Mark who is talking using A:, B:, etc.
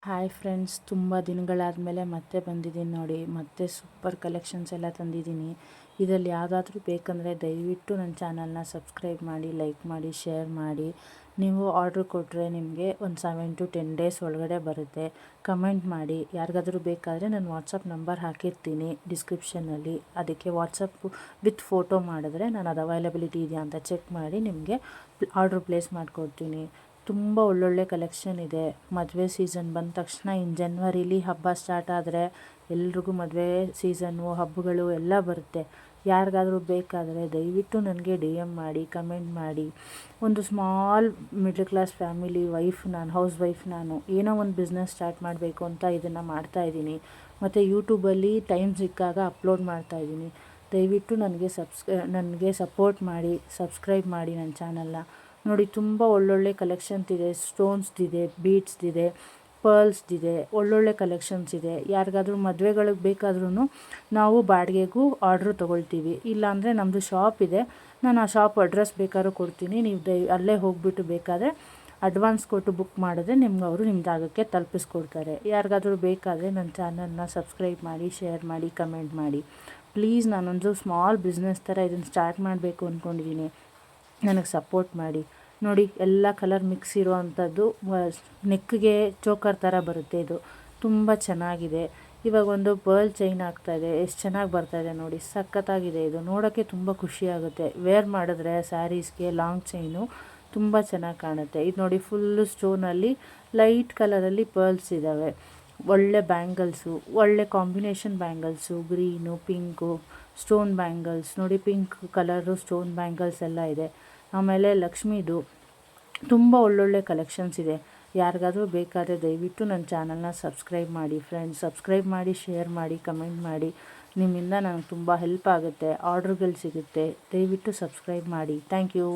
A: Hi friends, ತುಂಬ ದಿನಗಳಾದಮೇಲೆ ಮತ್ತೆ ಬಂದಿದ್ದೀನಿ ನೋಡಿ. ಮತ್ತೆ ಸೂಪರ್ ಕಲೆಕ್ಷನ್ಸ್ ಎಲ್ಲ ತಂದಿದ್ದೀನಿ. ಇದರಲ್ಲಿ ಯಾವುದಾದ್ರೂ ಬೇಕಂದರೆ ದಯವಿಟ್ಟು ನನ್ನ ಚಾನಲ್ನ ಸಬ್ಸ್ಕ್ರೈಬ್ ಮಾಡಿ, ಲೈಕ್ ಮಾಡಿ, ಶೇರ್ ಮಾಡಿ. ನೀವು ಆರ್ಡ್ರ್ ಕೊಟ್ಟರೆ ನಿಮಗೆ ಒಂದು 7 to 10 ಡೇಸ್ ಒಳಗಡೆ ಬರುತ್ತೆ. ಕಮೆಂಟ್ ಮಾಡಿ. ಯಾರಿಗಾದ್ರೂ ಬೇಕಾದರೆ ನಾನು ವಾಟ್ಸಪ್ ನಂಬರ್ ಹಾಕಿರ್ತೀನಿ ಡಿಸ್ಕ್ರಿಪ್ಷನಲ್ಲಿ. ಅದಕ್ಕೆ ವಾಟ್ಸಪ್ ವಿತ್ ಫೋಟೋ ಮಾಡಿದ್ರೆ ನಾನು ಅದು ಅವೈಲಬಿಲಿಟಿ ಇದೆಯಾ ಅಂತ ಚೆಕ್ ಮಾಡಿ ನಿಮಗೆ ಆರ್ಡ್ರ್ ಪ್ಲೇಸ್ ಮಾಡಿಕೊಡ್ತೀನಿ. ತುಂಬ ಒಳ್ಳೊಳ್ಳೆ ಕಲೆಕ್ಷನ್ ಇದೆ. ಮದುವೆ ಸೀಸನ್ ಬಂದ ತಕ್ಷಣ ಇನ್ನು ಜನ್ವರಿಲಿ ಹಬ್ಬ ಸ್ಟಾರ್ಟ್ ಆದರೆ ಎಲ್ರಿಗೂ ಮದುವೆ ಸೀಸನ್ನು, ಹಬ್ಬಗಳು ಎಲ್ಲ ಬರುತ್ತೆ. ಯಾರಿಗಾದ್ರೂ ಬೇಕಾದರೆ ದಯವಿಟ್ಟು ನನಗೆ DM ಮಾಡಿ, ಕಮೆಂಟ್ ಮಾಡಿ. ಒಂದು small middle class family wife ನಾನು, ಹೌಸ್ ವೈಫ್ ನಾನು. ಏನೋ ಒಂದು ಬಿಸ್ನೆಸ್ ಸ್ಟಾರ್ಟ್ ಮಾಡಬೇಕು ಅಂತ ಇದನ್ನು ಮಾಡ್ತಾಯಿದ್ದೀನಿ. ಮತ್ತು ಯೂಟ್ಯೂಬಲ್ಲಿ ಟೈಮ್ ಸಿಕ್ಕಾಗ ಅಪ್ಲೋಡ್ ಮಾಡ್ತಾಯಿದ್ದೀನಿ. ದಯವಿಟ್ಟು ನನಗೆ ಸಪೋರ್ಟ್ ಮಾಡಿ, ಸಬ್ಸ್ಕ್ರೈಬ್ ಮಾಡಿ ನನ್ನ ಚಾನಲ್ನ. ನೋಡಿ, ತುಂಬ ಒಳ್ಳೊಳ್ಳೆ ಕಲೆಕ್ಷನ್ಸ್ ಇದೆ. ಸ್ಟೋನ್ಸ್ದಿದೆ, ಬೀಡ್ಸ್ದಿದೆ, ಪರ್ಲ್ಸ್ದಿದೆ, ಒಳ್ಳೊಳ್ಳೆ ಕಲೆಕ್ಷನ್ಸ್ ಇದೆ. ಯಾರಿಗಾದ್ರೂ ಮದುವೆಗಳಿಗೆ ಬೇಕಾದ್ರೂ ನಾವು ಬಾಡಿಗೆಗೂ ಆರ್ಡ್ರ್ ತೊಗೊಳ್ತೀವಿ. ಇಲ್ಲಾಂದರೆ ನಮ್ಮದು ಶಾಪ್ ಇದೆ, ನಾನು ಆ ಶಾಪ್ ಅಡ್ರೆಸ್ ಬೇಕಾದ್ರೂ ಕೊಡ್ತೀನಿ. ನೀವು ಅಲ್ಲೇ ಹೋಗಿಬಿಟ್ಟು ಬೇಕಾದರೆ ಅಡ್ವಾನ್ಸ್ ಕೊಟ್ಟು ಬುಕ್ ಮಾಡಿದ್ರೆ ಅವರು ನಿಮ್ಮ ಜಾಗಕ್ಕೆ ತಲುಪಿಸ್ಕೊಡ್ತಾರೆ. ಯಾರಿಗಾದ್ರೂ ಬೇಕಾದರೆ ನನ್ನ ಚಾನಲ್ನ ಸಬ್ಸ್ಕ್ರೈಬ್ ಮಾಡಿ, ಶೇರ್ ಮಾಡಿ, ಕಮೆಂಟ್ ಮಾಡಿ. ಪ್ಲೀಸ್, ನಾನೊಂದು ಸ್ಮಾಲ್ ಬಿಸ್ನೆಸ್ ಥರ ಇದನ್ನು ಸ್ಟಾರ್ಟ್ ಮಾಡಬೇಕು ಅಂದ್ಕೊಂಡಿದ್ದೀನಿ. ನನಗೆ ಸಪೋರ್ಟ್ ಮಾಡಿ. ನೋಡಿ, ಎಲ್ಲ ಕಲರ್ ಮಿಕ್ಸ್ ಇರೋ ಅಂಥದ್ದು ನೆಕ್ಗೆ ಚೋಕರ್ ಥರ ಬರುತ್ತೆ. ಇದು ತುಂಬ ಚೆನ್ನಾಗಿದೆ. ಇವಾಗ ಒಂದು ಪರ್ಲ್ ಚೈನ್ ಆಗ್ತಾಯಿದೆ. ಎಷ್ಟು ಚೆನ್ನಾಗಿ ಬರ್ತಾಯಿದೆ ನೋಡಿ, ಸಖತ್ತಾಗಿದೆ. ಇದು ನೋಡೋಕ್ಕೆ ತುಂಬ ಖುಷಿಯಾಗುತ್ತೆ. ವೇರ್ ಮಾಡಿದ್ರೆ ಸ್ಯಾರೀಸ್ಗೆ ಲಾಂಗ್ ಚೈನು ತುಂಬ ಚೆನ್ನಾಗಿ ಕಾಣುತ್ತೆ. ಇದು ನೋಡಿ, ಫುಲ್ಲು ಸ್ಟೋನಲ್ಲಿ ಲೈಟ್ ಕಲರಲ್ಲಿ ಪರ್ಲ್ಸ್ ಇದ್ದಾವೆ. ಒಳ್ಳೆ ಬ್ಯಾಂಗಲ್ಸು, ಒಳ್ಳೆ combination bangles, green, pink stone bangles ನೋಡಿ. ಪಿಂಕ್ ಕಲರು ಸ್ಟೋನ್ ಬ್ಯಾಂಗಲ್ಸ್ ಎಲ್ಲ ಇದೆ. ಆಮೇಲೆ ಲಕ್ಷ್ಮೀದು ತುಂಬ ಒಳ್ಳೊಳ್ಳೆ ಕಲೆಕ್ಷನ್ಸ್ ಇದೆ. ಯಾರಿಗಾದ್ರೂ ಬೇಕಾದರೆ ದಯವಿಟ್ಟು ನನ್ನ ಚಾನಲ್ನ ಸಬ್ಸ್ಕ್ರೈಬ್ ಮಾಡಿ ಫ್ರೆಂಡ್ಸ್. ಸಬ್ಸ್ಕ್ರೈಬ್ ಮಾಡಿ, ಶೇರ್ ಮಾಡಿ, ಕಮೆಂಟ್ ಮಾಡಿ. ನಿಮ್ಮಿಂದ ನನಗೆ ತುಂಬ ಹೆಲ್ಪ್ ಆಗುತ್ತೆ, ಆರ್ಡ್ರುಗಳು ಸಿಗುತ್ತೆ. ದಯವಿಟ್ಟು ಸಬ್ಸ್ಕ್ರೈಬ್ ಮಾಡಿ. Thank you.